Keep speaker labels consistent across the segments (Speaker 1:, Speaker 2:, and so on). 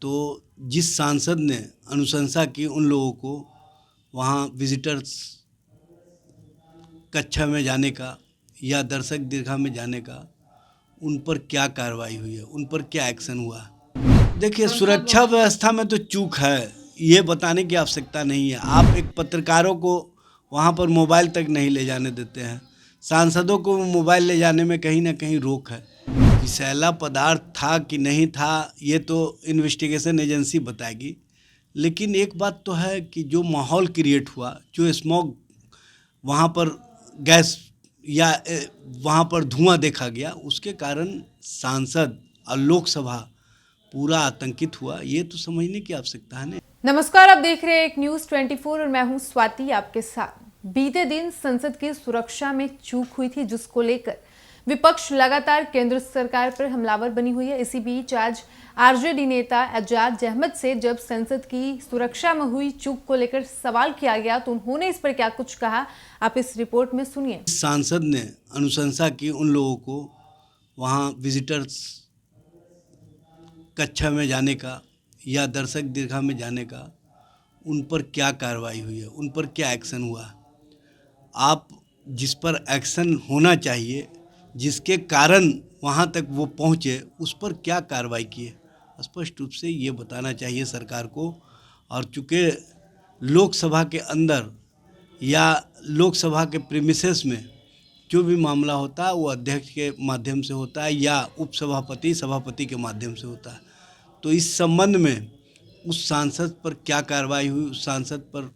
Speaker 1: तो जिस सांसद ने अनुशंसा की उन लोगों को वहाँ विजिटर्स कक्षा में जाने का या दर्शक दीर्घा में जाने का, उन पर क्या कार्रवाई हुई है, उन पर क्या एक्शन हुआ। देखिए, सुरक्षा व्यवस्था में तो चूक है, ये बताने की आवश्यकता नहीं है। आप एक पत्रकारों को वहाँ पर मोबाइल तक नहीं ले जाने देते हैं। सांसदों को मोबाइल ले जाने में कहीं ना कहीं रोक है। विषैला पदार्थ था कि नहीं था, ये तो इन्वेस्टिगेशन एजेंसी बताएगी। लेकिन एक बात तो है कि जो माहौल क्रिएट हुआ, जो स्मोक वहाँ पर गैस या वहाँ पर धुआं देखा गया, उसके कारण सांसद और लोकसभा पूरा आतंकित हुआ। ये तो समझने की आवश्यकता है ना।
Speaker 2: नमस्कार, आप देख रहे हैं एक न्यूज़ 24 और मैं हूं स्वाति आपके साथ। बीते दिन संसद की सुरक्षा में चूक हुई थी, जिसको लेकर विपक्ष लगातार केंद्र सरकार पर हमलावर बनी हुई है। इसी बीच आज आरजेडी नेता एजाज अहमद से जब संसद की सुरक्षा में हुई चूक को लेकर सवाल किया गया तो उन्होंने इस पर क्या कुछ कहा, आप इस रिपोर्ट में सुनिए।
Speaker 1: सांसद ने अनुशंसा की उन लोगों को वहाँ विजिटर्स कक्षा में जाने का या दर्शक दीर्घा में जाने का, उन पर क्या कार्रवाई हुई है, उन पर क्या एक्शन हुआ। आप जिस पर एक्शन होना चाहिए, जिसके कारण वहाँ तक वो पहुँचे, उस पर क्या कार्रवाई किए, स्पष्ट रूप से ये बताना चाहिए सरकार को। और चूँकि लोकसभा के अंदर या लोकसभा के प्रीमिसेस में जो भी मामला होता है वो अध्यक्ष के माध्यम से होता है या उपसभापति सभापति के माध्यम से होता है। तो इस संबंध में उस सांसद पर क्या कार्रवाई हुई, उस सांसद पर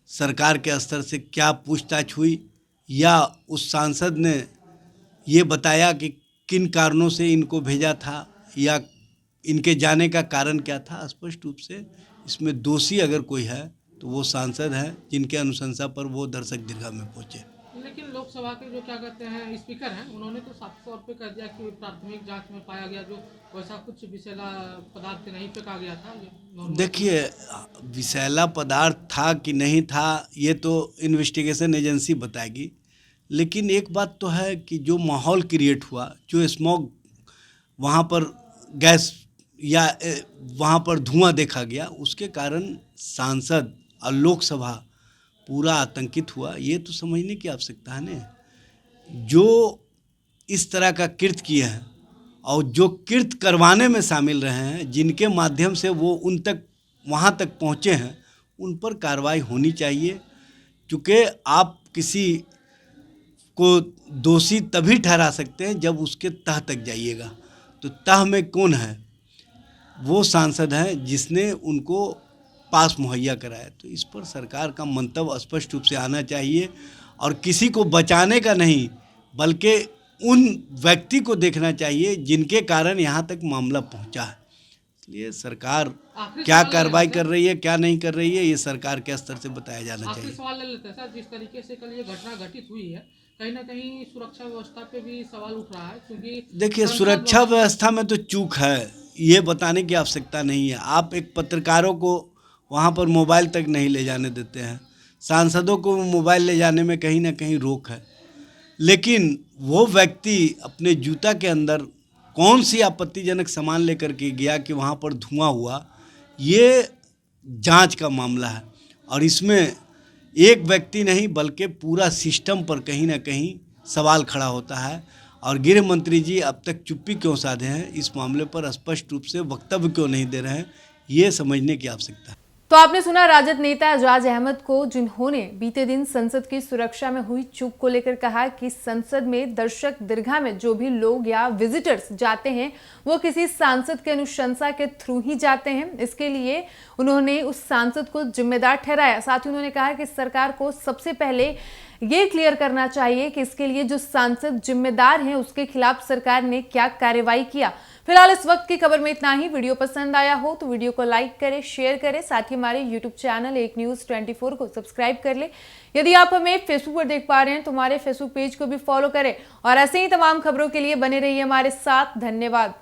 Speaker 1: सरकार के स्तर से क्या पूछताछ हुई, या उस सांसद ने ये बताया कि किन कारणों से इनको भेजा था या इनके जाने का कारण क्या था। स्पष्ट रूप से इसमें दोषी अगर कोई है तो वो सांसद हैं, जिनके अनुशंसा पर वो दर्शक दीर्घा में पहुंचे।
Speaker 3: लेकिन लोकसभा के जो क्या कहते हैं स्पीकर हैं, उन्होंने तो साफ तौर पे कह दिया कि प्राथमिक जांच में पाया गया जो वैसा कुछ विषैला पदार्थ नहीं फेंका गया था।
Speaker 1: देखिए, विषैला पदार्थ था कि नहीं था, ये तो इन्वेस्टिगेशन एजेंसी बताएगी। लेकिन एक बात तो है कि जो माहौल क्रिएट हुआ, जो स्मोक वहाँ पर गैस या वहाँ पर धुआं देखा गया, उसके कारण सांसद और लोकसभा पूरा आतंकित हुआ। ये तो समझने की आवश्यकता है ना। जो इस तरह का कृत्य किए हैं और जो कृत्य करवाने में शामिल रहे हैं, जिनके माध्यम से वो उन तक वहाँ तक पहुँचे हैं, उन पर कार्रवाई होनी चाहिए। क्योंकि आप किसी को दोषी तभी ठहरा सकते हैं जब उसके तह तक जाइएगा। तो तह में कौन है? वो सांसद हैं जिसने उनको पास मुहैया कराया। तो इस पर सरकार का मंतव्य स्पष्ट रूप से आना चाहिए और किसी को बचाने का नहीं, बल्कि उन व्यक्ति को देखना चाहिए जिनके कारण यहाँ तक मामला पहुँचा है। इसलिए सरकार क्या कार्रवाई कर रही है, क्या नहीं कर रही है, ये सरकार के स्तर से बताया जाना चाहिए।
Speaker 3: सवाल ले लेते हैं सर, जिस तरीके से कल ये घटना घटित हुई है, कहीं ना कहीं सुरक्षा व्यवस्था पे भी सवाल उठ रहा है, क्योंकि
Speaker 1: देखिए, सुरक्षा व्यवस्था में तो चूक है, ये बताने की आवश्यकता नहीं है। आप एक पत्रकारों को वहाँ पर मोबाइल तक नहीं ले जाने देते हैं। सांसदों को मोबाइल ले जाने में कहीं ना कहीं रोक है। लेकिन वो व्यक्ति अपने जूता के अंदर कौन सी आपत्तिजनक सामान लेकर के गया कि वहाँ पर धुआं हुआ, ये जांच का मामला है। और इसमें एक व्यक्ति नहीं बल्कि पूरा सिस्टम पर कहीं ना कहीं सवाल खड़ा होता है। और गृह मंत्री जी अब तक चुप्पी क्यों साधे हैं, इस मामले पर स्पष्ट रूप से वक्तव्य क्यों नहीं दे रहे हैं, ये समझने की आवश्यकता है।
Speaker 2: तो आपने सुना राजद नेता एजाज अहमद को, जिन्होंने बीते दिन संसद की सुरक्षा में हुई चूक को लेकर कहा कि संसद में दर्शक दीर्घा में जो भी लोग या विजिटर्स जाते हैं वो किसी सांसद के अनुशंसा के थ्रू ही जाते हैं। इसके लिए उन्होंने उस सांसद को जिम्मेदार ठहराया। साथ ही उन्होंने कहा कि सरकार को सबसे पहले ये क्लियर करना चाहिए कि इसके लिए जो सांसद जिम्मेदार हैं उसके खिलाफ सरकार ने क्या कार्रवाई किया। फिलहाल इस वक्त की खबर में इतना ही। वीडियो पसंद आया हो तो वीडियो को लाइक करें, शेयर करें। साथ ही हमारे यूट्यूब चैनल एक न्यूज़ 24 को सब्सक्राइब कर ले। यदि आप हमें फेसबुक पर देख पा रहे हैं तो हमारे फेसबुक पेज को भी फॉलो करें और ऐसे ही तमाम खबरों के लिए बने रहिए हमारे साथ। धन्यवाद।